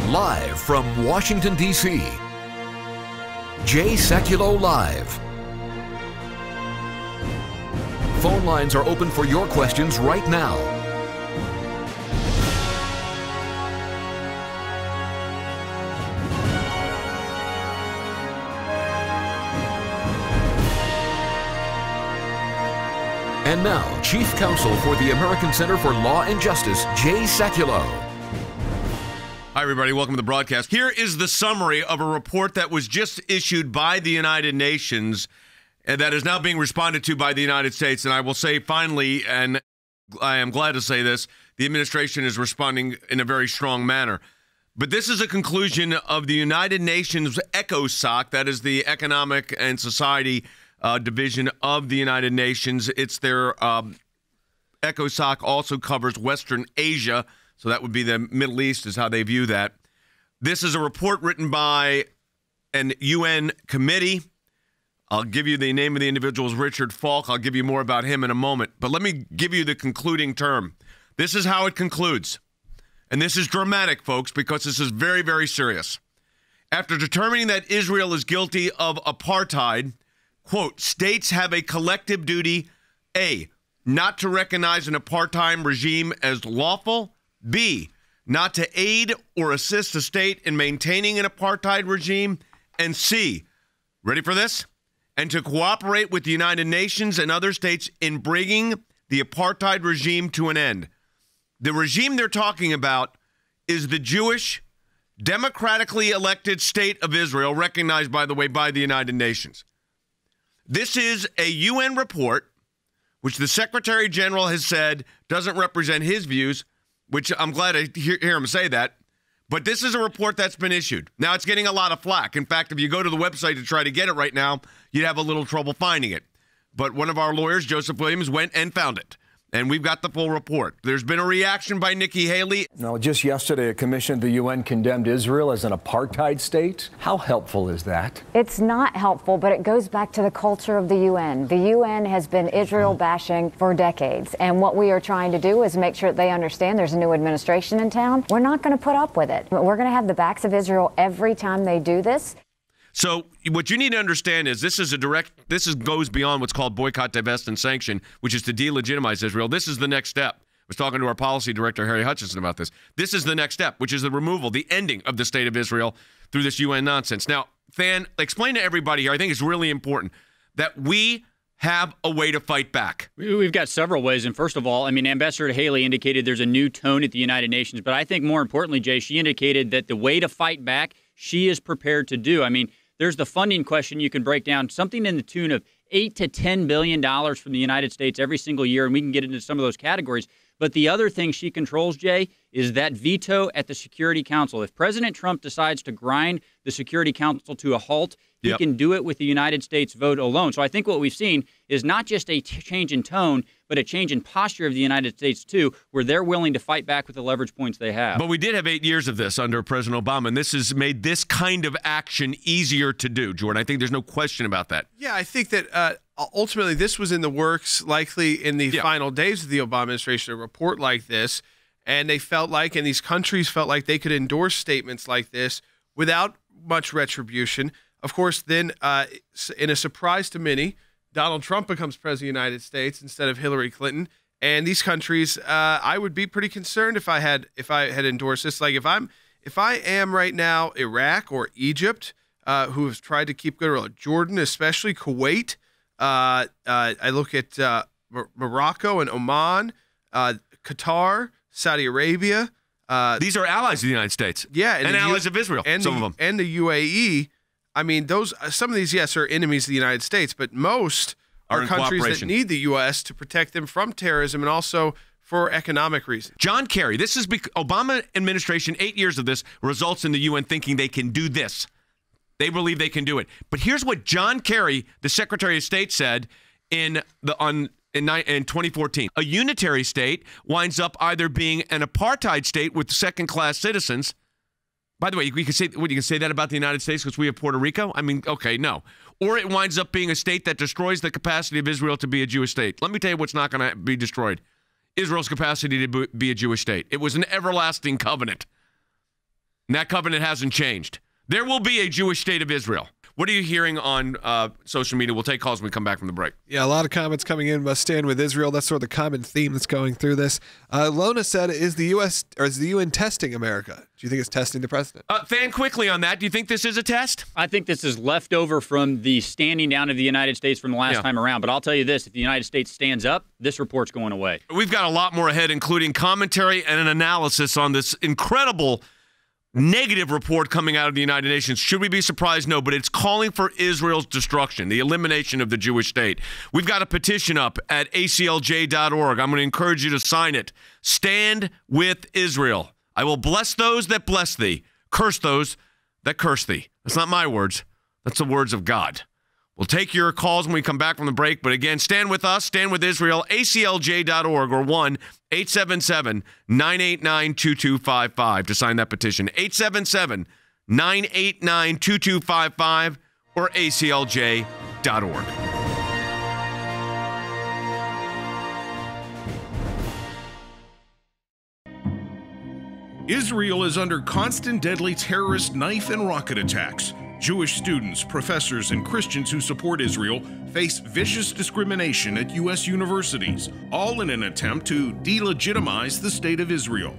Live from Washington, D.C., Jay Sekulow Live. Phone lines are open for your questions right now. And now, Chief Counsel for the American Center for Law and Justice, Jay Sekulow. Hi, everybody. Welcome to the broadcast. Here is the summary of a report that was just issued by the United Nations and that is now being responded to by the United States. And I will say, finally, and I am glad to say this, the administration is responding in a very strong manner. But this is a conclusion of the United Nations ECOSOC, that is the Economic and Society Division of the United Nations. It's their ECOSOC also covers Western Asia, so that would be the Middle East is how they view that. This is a report written by an UN committee. I'll give you the name of the individual is Richard Falk. I'll give you more about him in a moment. But let me give you the concluding term. This is how it concludes. And this is dramatic, folks, because this is very, very serious. After determining that Israel is guilty of apartheid, quote, states have a collective duty, A, not to recognize an apartheid regime as lawful, B, not to aid or assist a state in maintaining an apartheid regime, and C, ready for this? And to cooperate with the United Nations and other states in bringing the apartheid regime to an end. The regime they're talking about is the Jewish, democratically elected state of Israel, recognized, by the way, by the United Nations. This is a UN report, which the Secretary General has said doesn't represent his views, which I'm glad to hear him say that. But this is a report that's been issued. Now, it's getting a lot of flack. In fact, if you go to the website to try to get it right now, you'd have a little trouble finding it. But one of our lawyers, Joseph Williams, went and found it. And we've got the full report. There's been a reaction by Nikki Haley. No, just yesterday, a commission of the UN condemned Israel as an apartheid state. How helpful is that? It's not helpful, but it goes back to the culture of the UN. The UN has been Israel bashing for decades. And what we are trying to do is make sure that they understand there's a new administration in town. We're not going to put up with it. We're going to have the backs of Israel every time they do this. So what you need to understand is this goes beyond what's called boycott, divest, and sanction, which is to delegitimize Israel. This is the next step. I was talking to our policy director, Harry Hutchinson, about this. This is the next step, which is the removal, the ending of the state of Israel through this UN nonsense. Now, Than, explain to everybody here, I think it's really important, that we have a way to fight back. We've got several ways. And first of all, I mean, Ambassador Haley indicated there's a new tone at the United Nations. But I think more importantly, Jay, she indicated that the way to fight back, she is prepared to do. I mean, there's the funding question you can break down, something in the tune of $8 to $10 billion from the United States every single year, and we can get into some of those categories. But the other thing she controls, Jay, is that veto at the Security Council. If President Trump decides to grind the Security Council to a halt, he can do it with the United States vote alone. So I think what we've seen is not just a change in tone, but a change in posture of the United States, too, where they're willing to fight back with the leverage points they have. But we did have 8 years of this under President Obama, and this has made this kind of action easier to do, Jordan. I think there's no question about that. Yeah, I think that ultimately this was in the works, likely in the final days of the Obama administration, a report like this, and they felt like, and these countries felt like they could endorse statements like this without much retribution. Of course, then in a surprise to many, Donald Trump becomes president of the United States instead of Hillary Clinton. And these countries, I would be pretty concerned if I had endorsed this. Like if I am right now Iraq or Egypt, who have tried to keep good relations, Jordan, especially Kuwait. I look at Morocco and Oman, Qatar, Saudi Arabia. These are allies of the United States. Yeah, and allies of Israel. And some of them, and the UAE. I mean, some of these, yes, are enemies of the United States, but most are countries that need the U.S. to protect them from terrorism and also for economic reasons. John Kerry, this is Obama administration, 8 years of this results in the UN thinking they can do this. They believe they can do it. But here's what John Kerry, the Secretary of State, said in 2014. A unitary state winds up either being an apartheid state with second-class citizens. By the way, you can say that about the United States because we have Puerto Rico? I mean, okay, no. Or it winds up being a state that destroys the capacity of Israel to be a Jewish state. Let me tell you what's not going to be destroyed. Israel's capacity to be a Jewish state. It was an everlasting covenant. And that covenant hasn't changed. There will be a Jewish state of Israel. What are you hearing on social media? We'll take calls when we come back from the break. Yeah, a lot of comments coming in. Must stand with Israel. That's sort of the common theme that's going through this. Lona said, is the UN testing America? Do you think it's testing the president? Fan, quickly on that. Do you think this is a test? I think this is leftover from the standing down of the United States from the last time around. But I'll tell you this, if the United States stands up, this report's going away. We've got a lot more ahead, including commentary and an analysis on this incredible negative report coming out of the United Nations. Should we be surprised? No, but it's calling for Israel's destruction, the elimination of the Jewish state. We've got a petition up at aclj.org. I'm going to encourage you to sign it. Stand with Israel. I will bless those that bless thee, curse those that curse thee. That's not my words. That's the words of God. We'll take your calls when we come back from the break. But again, stand with us, stand with Israel, aclj.org or 1-877-989-2255 to sign that petition. 877-989-2255 or aclj.org. Israel is under constant deadly terrorist knife and rocket attacks. Jewish students, professors, and Christians who support Israel face vicious discrimination at U.S. universities, all in an attempt to delegitimize the state of Israel.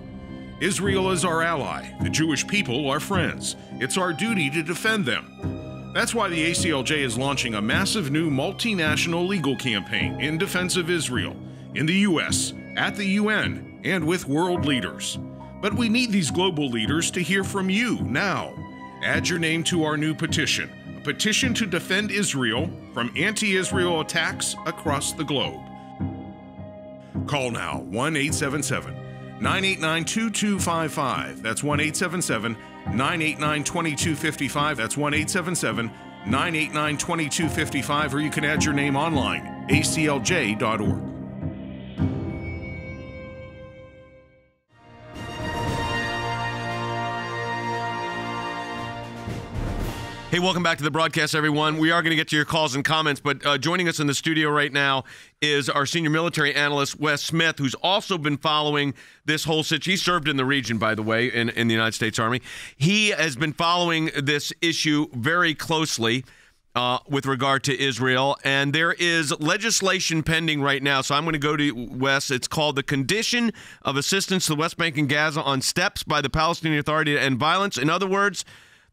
Israel is our ally, the Jewish people our friends. It's our duty to defend them. That's why the ACLJ is launching a massive new multinational legal campaign in defense of Israel, in the U.S., at the UN, and with world leaders. But we need these global leaders to hear from you now. Add your name to our new petition, a petition to defend Israel from anti-Israel attacks across the globe. Call now, 1-877-989-2255. That's 1-877-989-2255. That's 1-877-989-2255. Or you can add your name online, aclj.org. Hey, welcome back to the broadcast, everyone. We are going to get to your calls and comments, but joining us in the studio right now is our senior military analyst, Wes Smith, who's also been following this whole situation. He served in the region, by the way, in the United States Army. He has been following this issue very closely with regard to Israel, and there is legislation pending right now. So I'm going to go to Wes. It's called the Condition of Assistance to the West Bank and Gaza on Steps by the Palestinian Authority to End Violence. In other words,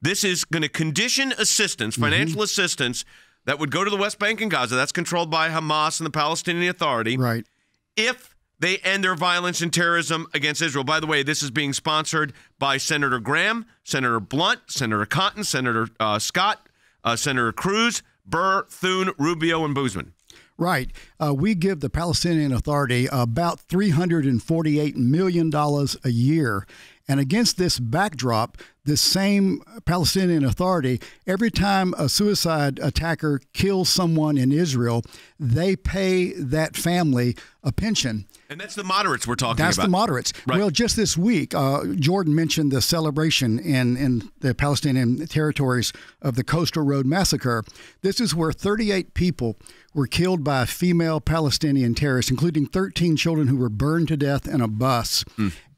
this is going to condition assistance, financial assistance, that would go to the West Bank and Gaza. That's controlled by Hamas and the Palestinian Authority. Right. If they end their violence and terrorism against Israel. By the way, this is being sponsored by Senator Graham, Senator Blunt, Senator Cotton, Senator Scott, Senator Cruz, Burr, Thune, Rubio, and Boozman. Right. We give the Palestinian Authority about $348 million a year. And against this backdrop, this same Palestinian Authority, every time a suicide attacker kills someone in Israel, they pay that family a pension. And that's the moderates we're talking about. That's the moderates. Right. Well, just this week, Jordan mentioned the celebration in the Palestinian territories of the Coastal Road Massacre. This is where 38 people were killed by a female Palestinian terrorist, including 13 children who were burned to death in a bus.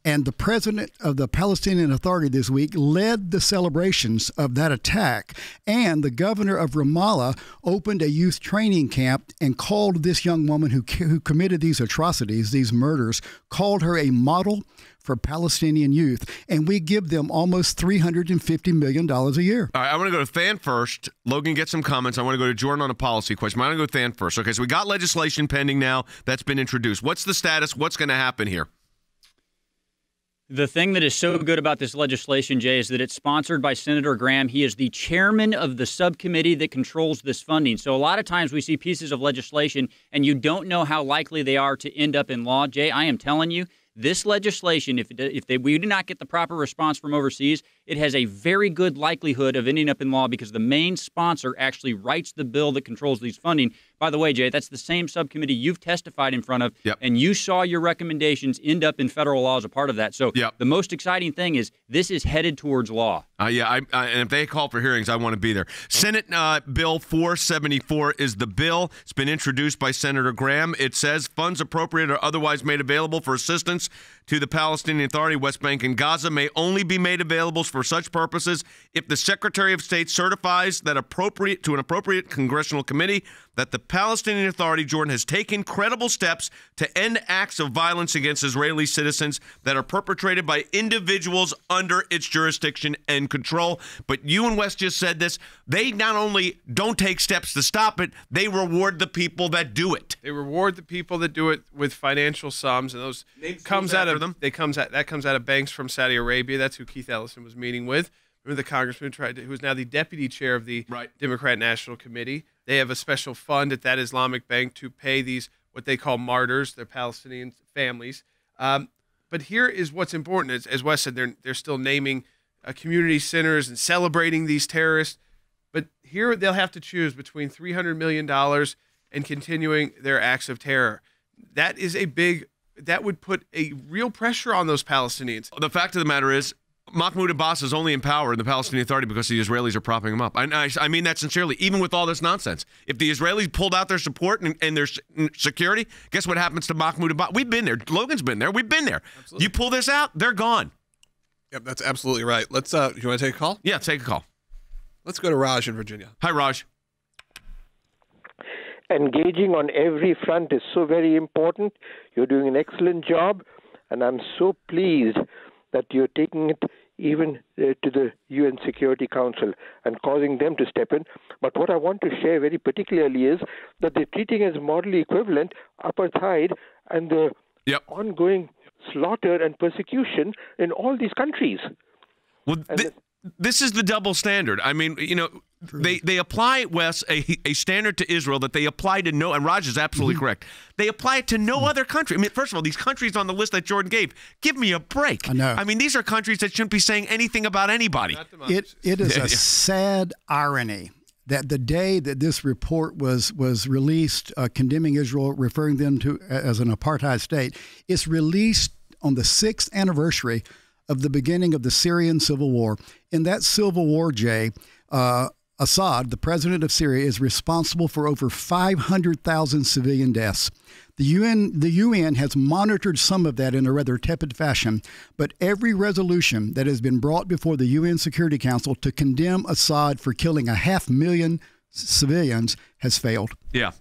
And the president of the Palestinian Authority this week led the celebrations of that attack. And the governor of Ramallah opened a youth training camp and called this young woman who committed these atrocities, these murders, called her a model for Palestinian youth. And we give them almost $350 million a year. All right, I want to go to Than first. Logan, get some comments. I want to go to Jordan on a policy question. I'm going to go to Than first. Okay, so we got legislation pending now that's been introduced. What's the status? What's going to happen here? The thing that is so good about this legislation, Jay, is that it's sponsored by Senator Graham. He is the chairman of the subcommittee that controls this funding. So a lot of times we see pieces of legislation and you don't know how likely they are to end up in law. Jay, I am telling you, this legislation, if we do not get the proper response from overseas, it has a very good likelihood of ending up in law because the main sponsor actually writes the bill that controls these funding. By the way, Jay, that's the same subcommittee you've testified in front of, and you saw your recommendations end up in federal law as a part of that. So the most exciting thing is this is headed towards law. And if they call for hearings, I want to be there. Senate Bill 474 is the bill. It's been introduced by Senator Graham. It says funds appropriated or otherwise made available for assistance to the Palestinian Authority, West Bank, and Gaza may only be made available for such purposes if the Secretary of State certifies that to an appropriate congressional committee that the Palestinian Authority, Jordan, has taken credible steps to end acts of violence against Israeli citizens that are perpetrated by individuals under its jurisdiction and control. But you and Wes just said this. They not only don't take steps to stop it, they reward the people that do it. They reward the people that do it with financial sums, and those comes out of banks from Saudi Arabia. That's who Keith Ellison was meeting with. Remember the congressman who is now the deputy chair of the Democrat National Committee. They have a special fund at that Islamic bank to pay these what they call martyrs, their Palestinian families. But here is what's important. As Wes said, they're still naming community centers and celebrating these terrorists. But here they'll have to choose between $300 million and continuing their acts of terror. That would put a real pressure on those Palestinians. The fact of the matter is, Mahmoud Abbas is only in power in the Palestinian Authority because the Israelis are propping him up. I mean that sincerely, even with all this nonsense. If the Israelis pulled out their support and their security, guess what happens to Mahmoud Abbas? We've been there. Logan's been there. We've been there. Absolutely. You pull this out, they're gone. Yep, that's absolutely right. Let's. You want to take a call? Yeah, take a call. Let's go to Raj in Virginia. Hi, Raj. Engaging on every front is so very important. You're doing an excellent job, and I'm so pleased that you're taking it even to the UN Security Council and causing them to step in. But what I want to share very particularly is that they're treating as morally equivalent apartheid and the ongoing slaughter and persecution in all these countries. Well, this is the double standard. I mean, they apply, Wes, a standard to Israel that they apply to no, and Raj is absolutely correct. They apply it to no other country. I mean, first of all, these countries on the list that Jordan gave, give me a break. I know. I mean, these are countries that shouldn't be saying anything about anybody. It is a sad irony that the day that this report was released condemning Israel, referring them to as an apartheid state, it's released on the 6th anniversary of the beginning of the Syrian civil war. In that civil war, Jay, Assad, the president of Syria, is responsible for over 500,000 civilian deaths. The UN has monitored some of that in a rather tepid fashion, but every resolution that has been brought before the UN Security Council to condemn Assad for killing 500,000 civilians has failed. Yeah.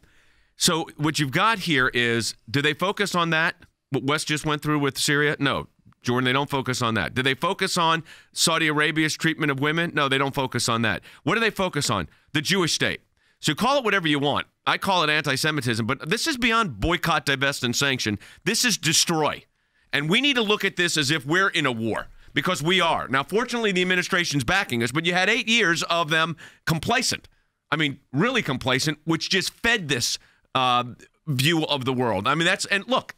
So what you've got here is, do they focus on that, what Wes just went through with Syria? No. Jordan, they don't focus on that. Do they focus on Saudi Arabia's treatment of women? No, they don't focus on that. What do they focus on? The Jewish state. So call it whatever you want. I call it anti-Semitism, but this is beyond boycott, divest, and sanction. This is destroy. And we need to look at this as if we're in a war, because we are. Now, fortunately, the administration's backing us, but you had 8 years of them complacent. I mean, really complacent, which just fed this view of the world. I mean, and look,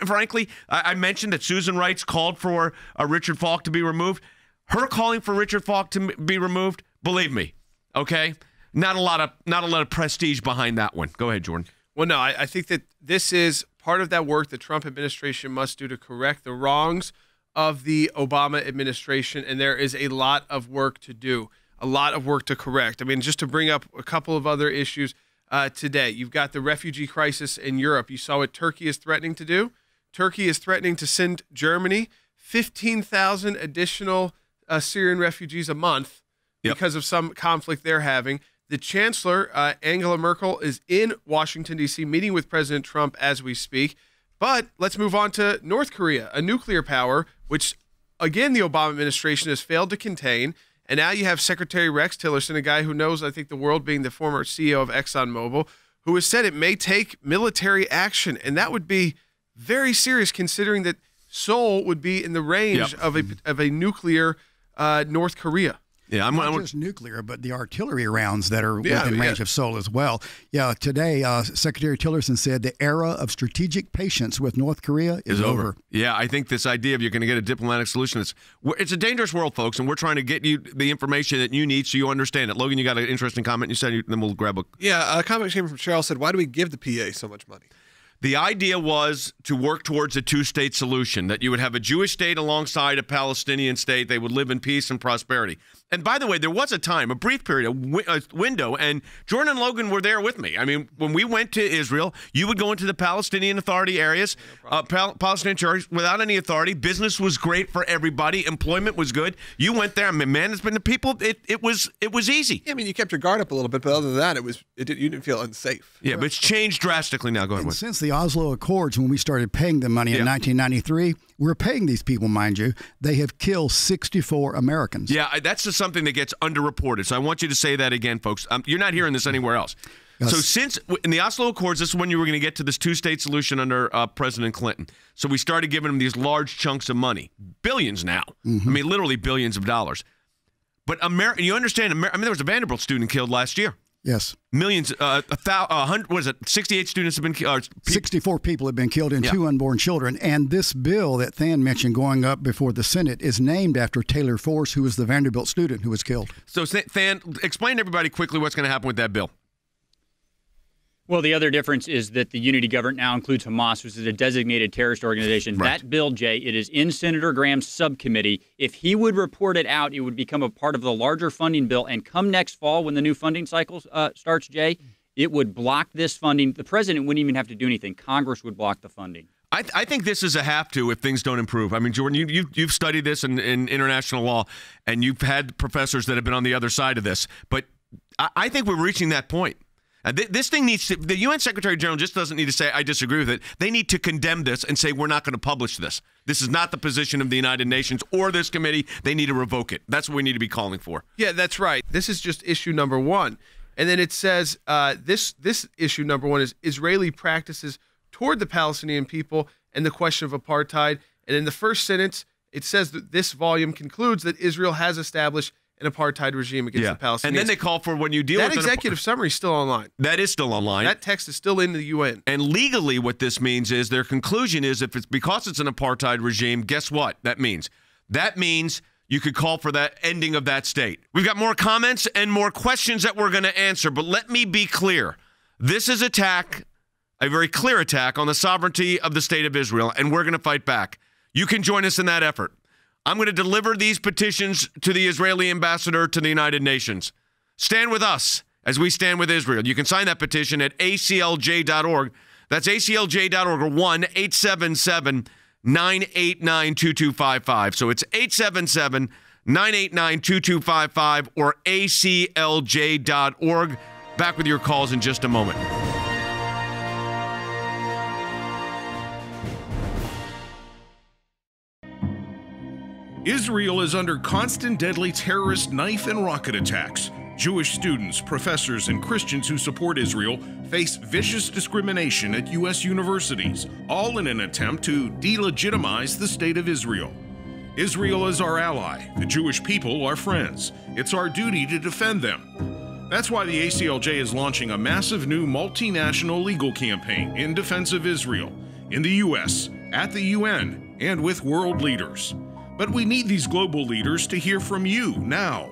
frankly, I mentioned that Susan Rice called for Richard Falk to be removed. Her calling for Richard Falk to be removed, believe me, okay, not a lot of prestige behind that one. Go ahead, Jordan. Well, no, I think that this is part of that work the Trump administration must do to correct the wrongs of the Obama administration, and there is a lot of work to do, a lot of work to correct. I mean, just to bring up a couple of other issues. Today, you've got the refugee crisis in Europe. You saw what Turkey is threatening to do. Turkey is threatening to send Germany 15,000 additional Syrian refugees a month because of some conflict they're having. The chancellor, Angela Merkel, is in Washington, D.C., meeting with President Trump as we speak. But let's move on to North Korea, a nuclear power, which, again, the Obama administration has failed to contain. And now you have Secretary Rex Tillerson, a guy who knows, I think, the world, being the former CEO of ExxonMobil, who has said it may take military action. And that would be very serious, considering that Seoul would be in the range of a nuclear North Korea. Yeah, not just nuclear, but the artillery rounds that are within range of Seoul as well. Yeah, today Secretary Tillerson said the era of strategic patience with North Korea is over. Yeah, I think this idea of you're going to get a diplomatic solution, it's a dangerous world, folks, and we're trying to get you the information that you need so you understand it. Logan, you got an interesting comment you said, then we'll grab a... Yeah, a comment came from Cheryl, said, why do we give the PA so much money? The idea was to work towards a two-state solution, that you would have a Jewish state alongside a Palestinian state. They would live in peace and prosperity. And by the way, there was a time, a brief period, a window, and Jordan and Logan were there with me. I mean, when we went to Israel, you would go into the Palestinian Authority areas, Palestinian territories without any authority. Business was great for everybody. Employment was good. You went there. I mean, management, the people, it was easy. Yeah, I mean, you kept your guard up a little bit, but other than that, you didn't feel unsafe. Yeah, but it's changed drastically now. Go ahead. And since the Oslo Accords, when we started paying them money in 1993, we're paying these people, mind you. They have killed 64 Americans. Yeah, that's just something that gets underreported. So I want you to say that again, folks. You're not hearing this anywhere else. Yes. So since in the Oslo Accords, this is when you were going to get to this two-state solution under President Clinton. So we started giving them these large chunks of money, billions now. I mean, literally billions of dollars. But you understand? I mean, there was a Vanderbilt student killed last year. Yes. Millions, 68 students have been killed. 64 people have been killed and 2 unborn children. And this bill that Than mentioned going up before the Senate is named after Taylor Force, who was the Vanderbilt student who was killed. So, Than, explain to everybody quickly what's going to happen with that bill. Well, the other difference is that the unity government now includes Hamas, which is a designated terrorist organization. Right. That bill, Jay, it is in Senator Graham's subcommittee. If he would report it out, it would become a part of the larger funding bill. And come next fall, when the new funding cycle starts, Jay, it would block this funding. The president wouldn't even have to do anything. Congress would block the funding. I think this is a have to if things don't improve. I mean, Jordan, you've studied this in international law, and you've had professors that have been on the other side of this. But I think we're reaching that point. This thing needs to, the UN Secretary General just doesn't need to say, I disagree with it. They need to condemn this and say, we're not going to publish this. This is not the position of the United Nations or this committee. They need to revoke it. That's what we need to be calling for. Yeah, that's right. This is just issue number 1. And then it says this issue number 1 is Israeli practices toward the Palestinian people and the question of apartheid. And in the first sentence, it says that this volume concludes that Israel has established an apartheid regime against the Palestinians. And then they call for when you deal with that executive summary is still online. That is still online. That text is still in the UN. And legally what this means is their conclusion is if it's because it's an apartheid regime, guess what that means? That means you could call for that ending of that state. We've got more comments and more questions that we're going to answer, but let me be clear. This is a very clear attack on the sovereignty of the state of Israel, and we're going to fight back. You can join us in that effort. I'm going to deliver these petitions to the Israeli ambassador to the United Nations. Stand with us as we stand with Israel. You can sign that petition at aclj.org. That's aclj.org or 1-877-989-2255. So it's 877-989-2255 or aclj.org. Back with your calls in just a moment. Israel is under constant deadly terrorist knife and rocket attacks. Jewish students, professors, and Christians who support Israel face vicious discrimination at U.S. universities, all in an attempt to delegitimize the state of Israel. Israel is our ally, the Jewish people our friends. It's our duty to defend them. That's why the ACLJ is launching a massive new multinational legal campaign in defense of Israel, in the U.S., at the UN, and with world leaders. But we need these global leaders to hear from you now.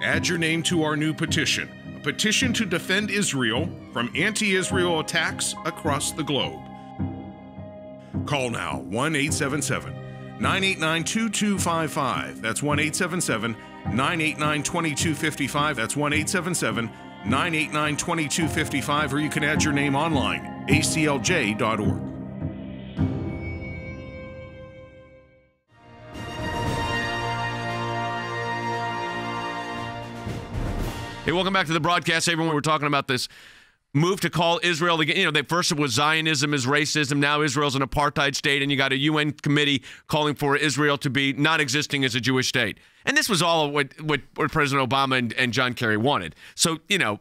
Add your name to our new petition, a petition to defend Israel from anti-Israel attacks across the globe. Call now, 1-877-989-2255. That's 1-877-989-2255. That's 1-877-989-2255. Or you can add your name online, aclj.org. Hey, welcome back to the broadcast, everyone. We're talking about this move to call Israel again. You know, first it was Zionism is racism. Now Israel's an apartheid state, and you got a UN committee calling for Israel to be not existing as a Jewish state. And this was all what President Obama and John Kerry wanted. So, you know,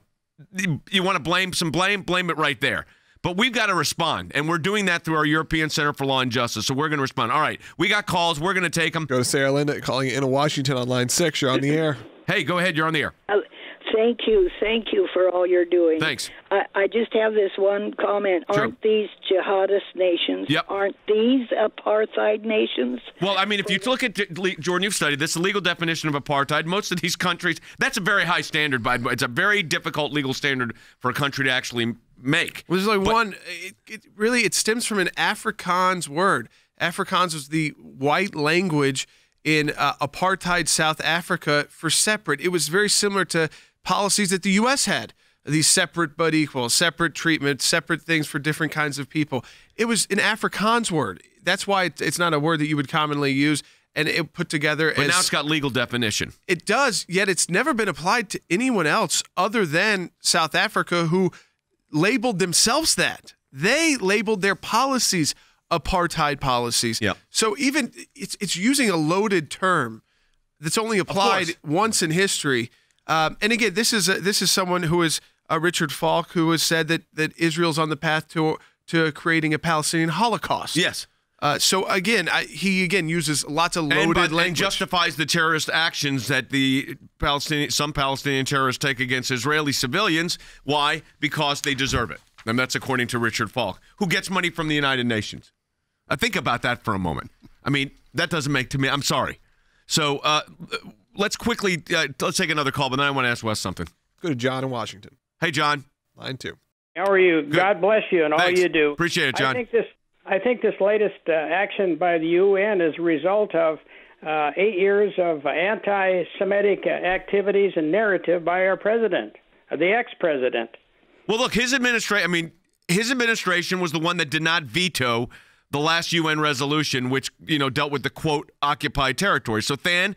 you want to blame it right there. But we've got to respond, and we're doing that through our European Center for Law and Justice. So we're going to respond. All right, we got calls. We're going to take them. Go to Sarah Linda calling in Washington on line 6. You're on the air. Hey, go ahead. You're on the air. Thank you. Thank you for all you're doing. Thanks. I just have this one comment. Sure. Aren't these jihadist nations? Yep. Aren't these apartheid nations? Well, I mean, if you look at, Jordan, you've studied this, the legal definition of apartheid, most of these countries, that's a very high standard, by the way. It's a very difficult legal standard for a country to actually make. Well, there's one, it stems from an Afrikaans word. Afrikaans was the white language in apartheid South Africa for separate. It was very similar to policies that the U.S. had, these separate but equal, separate treatment, separate things for different kinds of people. It was an Afrikaans word. That's why it's not a word that you would commonly use, and it put together But now it's got legal definition. It does, yet it's never been applied to anyone else other than South Africa, who labeled themselves that. They labeled their policies apartheid policies. Yep. So even it's using a loaded term that's only applied once in history. And again, this is someone who is Richard Falk, who has said that Israel's on the path to creating a Palestinian Holocaust. Yes. So again, he uses lots of loaded language. And justifies the terrorist actions that some Palestinian terrorists take against Israeli civilians. Why? Because they deserve it. And that's according to Richard Falk, who gets money from the United Nations. Think about that for a moment. I mean, that doesn't make to me. I'm sorry. So let's quickly let's take another call, but then I want to ask Wes something. Go to John in Washington. Hey, John. Line 2. How are you? Good. God bless you and Thanks. all you do. Appreciate it, John. I think this latest action by the UN is a result of 8 years of anti-Semitic activities and narrative by our president, the ex-president. Well, look, his administration was the one that did not veto the last UN resolution, which, dealt with the, quote, occupied territory. So, Than,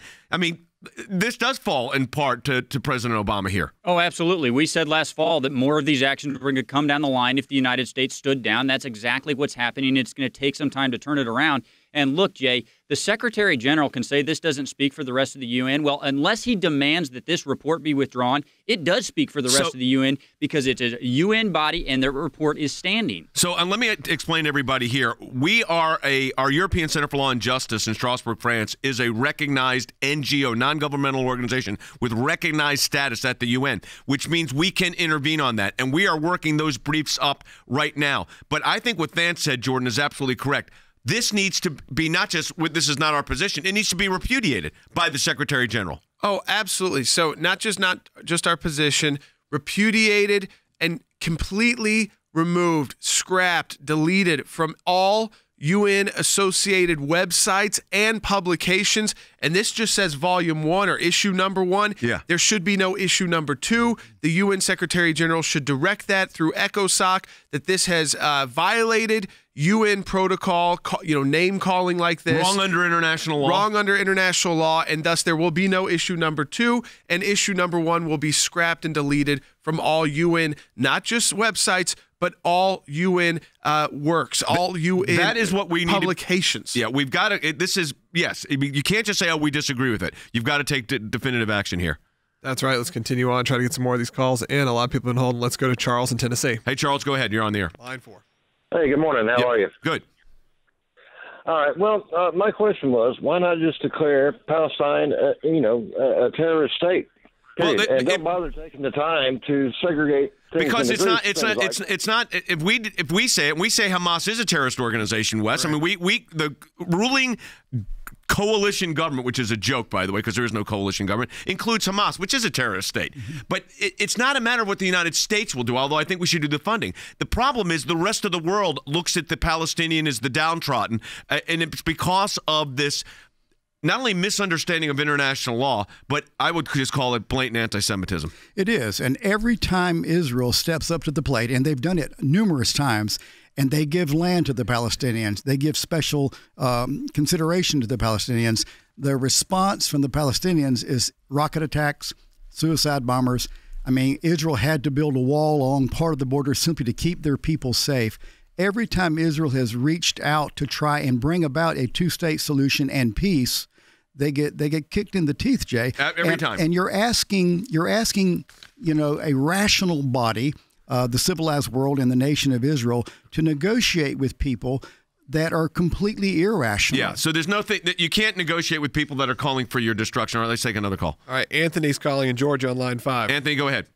this does fall in part to President Obama here. Oh, absolutely. We said last fall that more of these actions were going to come down the line if the United States stood down. That's exactly what's happening. It's going to take some time to turn it around. And look, Jay, the Secretary General can say this doesn't speak for the rest of the UN. Well, unless he demands that this report be withdrawn, it does speak for the rest of the UN because it's a UN body and their report is standing. So let me explain to everybody here. Our European Center for Law and Justice in Strasbourg, France, is a recognized NGO, non-governmental organization with recognized status at the UN, which means we can intervene on that. And we are working those briefs up right now. But I think what Than said, Jordan, is absolutely correct. This needs to be this is not our position. It needs to be repudiated by the Secretary General. Oh, absolutely. So not just our position, repudiated and completely removed, scrapped, deleted from all UN-associated websites and publications. And this just says volume 1 or issue number 1. Yeah. There should be no issue number 2. The UN Secretary General should direct that through ECOSOC, that this has violated UN protocol, name calling like this. Wrong under international law. Wrong under international law, and thus there will be no issue number 2, and issue number 1 will be scrapped and deleted from all UN, not just websites, but all UN works, all UN that is what we need publications. We've got to, yes, you can't just say, we disagree with it. You've got to take definitive action here. That's right. Let's continue on, try to get some more of these calls, and a lot of people have been holding. Let's go to Charles in Tennessee. Hey, Charles, go ahead. You're on the air. Line 4. Hey, good morning. How are you? Good. All right. Well, my question was, why not just declare Palestine, a terrorist state? And don't bother taking the time to segregate things because into groups, it's not. If we say it, and we say Hamas is a terrorist organization, Wes. Right. The ruling coalition government, which is a joke, by the way, because there is no coalition government, includes Hamas, which is a terrorist state. Mm-hmm. But it's not a matter of what the United States will do, although I think we should do the funding. The problem is the rest of the world looks at the Palestinian as the downtrodden, and it's because of this not only misunderstanding of international law, but I would just call it blatant anti-Semitism. It is, and every time Israel steps up to the plate, and they've done it numerous times, and they give land to the Palestinians, they give special consideration to the Palestinians, the response from the Palestinians is rocket attacks, suicide bombers. I mean, Israel had to build a wall along part of the border simply to keep their people safe. Every time Israel has reached out to try and bring about a two-state solution and peace, they get kicked in the teeth, Jay. Every time. And you're asking, a rational body, the civilized world and the nation of Israel, to negotiate with people that are completely irrational. Yeah, so there's nothing that you can't negotiate with people that are calling for your destruction. All right, let's take another call. All right, Anthony's calling in Georgia on line 5. Anthony, go ahead.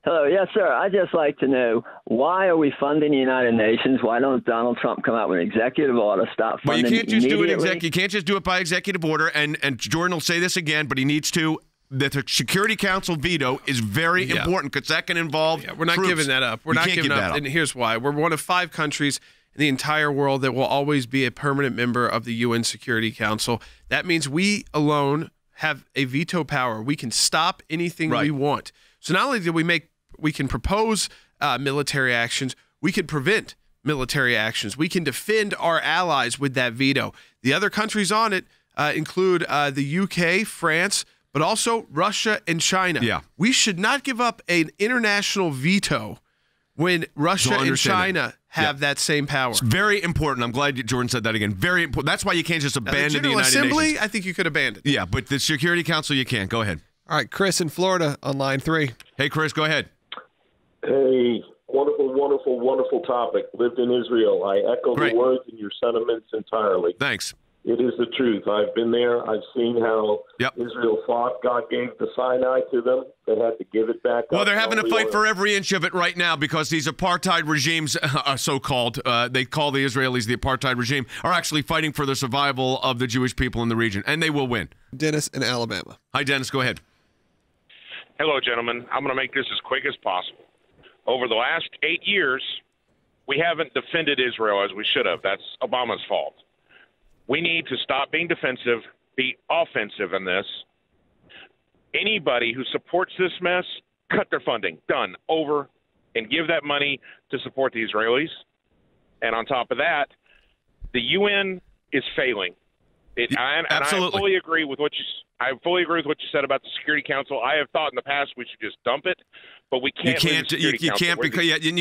Hello, yes, sir. I'd just like to know, why are we funding the United Nations? Why don't Donald Trump come out with an executive order, stop funding Well, you can't just immediately? you can't just do it by executive order, and Jordan will say this again, but he needs to. That the Security Council veto is very important because that can involve we're not troops. giving that up. We're not giving up. And here's why. We're one of 5 countries in the entire world that will always be a permanent member of the UN Security Council. That means we alone have a veto power. We can stop anything we want. So not only do we can propose military actions, we can prevent military actions. We can defend our allies with that veto. The other countries on it include the UK, France, but also Russia and China. Yeah. We should not give up an international veto when Russia and China have that same power. It's very important. I'm glad Jordan said that again. Very important. That's why you can't just abandon the United Assembly, Nations. I think you could abandon. Yeah, but the Security Council, you can't. Go ahead. All right, Chris in Florida on line 3. Hey, Chris, go ahead. Hey, wonderful, wonderful, wonderful topic. Lived in Israel. I echo the words and your sentiments entirely. Thanks. It is the truth. I've been there. I've seen how Israel fought. God gave the Sinai to them. They had to give it back. Well, they're having to fight for every inch of it right now because these apartheid regimes, so-called, they call the Israelis the apartheid regime, are actually fighting for the survival of the Jewish people in the region, and they will win. Dennis in Alabama. Hi, Dennis. Go ahead. Hello, gentlemen. I'm going to make this as quick as possible. Over the last 8 years, we haven't defended Israel as we should have. That's Obama's fault. We need to stop being defensive, be offensive in this. Anybody who supports this mess, cut their funding. Done. Over. And give that money to support the Israelis. And on top of that, the UN is failing. Absolutely. I fully agree with what you said about the Security Council. I have thought in the past we should just dump it, but we can't. You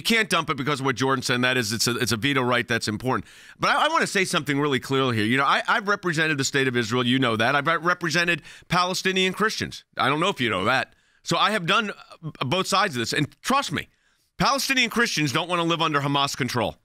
can't dump it because of what Jordan said. And that is, it's a veto right that's important. But I want to say something really clearly here. You know, I've represented the state of Israel. You know that. I've represented Palestinian Christians. I don't know if you know that. So I have done both sides of this, and trust me, Palestinian Christians don't want to live under Hamas control.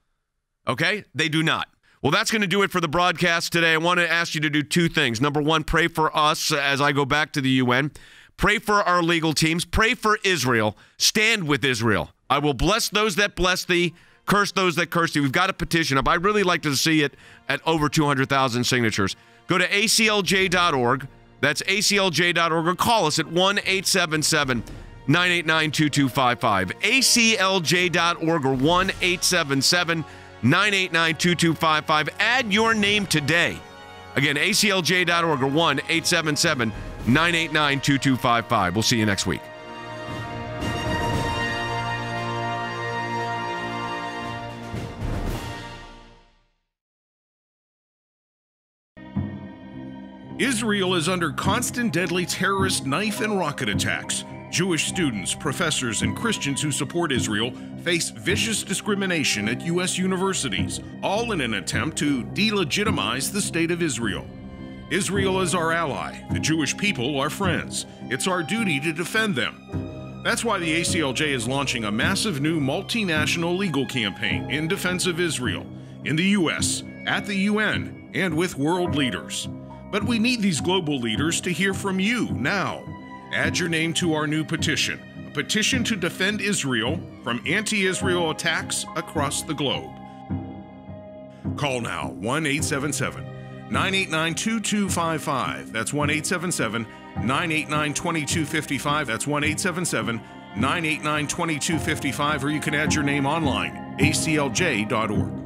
Okay, they do not. Well, that's going to do it for the broadcast today. I want to ask you to do 2 things. Number 1, pray for us as I go back to the UN. Pray for our legal teams. Pray for Israel. Stand with Israel. I will bless those that bless thee, curse those that curse thee. We've got a petition up. I'd really like to see it at over 200,000 signatures. Go to aclj.org. That's aclj.org, or call us at 1-877-989-2255. aclj.org or 1-877-989-2255. Add your name today. Again, aclj.org or 1-877-989-2255. We'll see you next week. Israel is under constant deadly terrorist knife and rocket attacks. Jewish students, professors, and Christians who support Israel face vicious discrimination at U.S. universities, all in an attempt to delegitimize the state of Israel. Israel is our ally. The Jewish people are friends. It's our duty to defend them. That's why the ACLJ is launching a massive new multinational legal campaign in defense of Israel, in the U.S., at the UN, and with world leaders. But we need these global leaders to hear from you now. Add your name to our new petition, a petition to defend Israel from anti-Israel attacks across the globe. Call now, 1-877-989-2255. That's 1-877-989-2255. That's 1-877-989-2255. Or you can add your name online, aclj.org.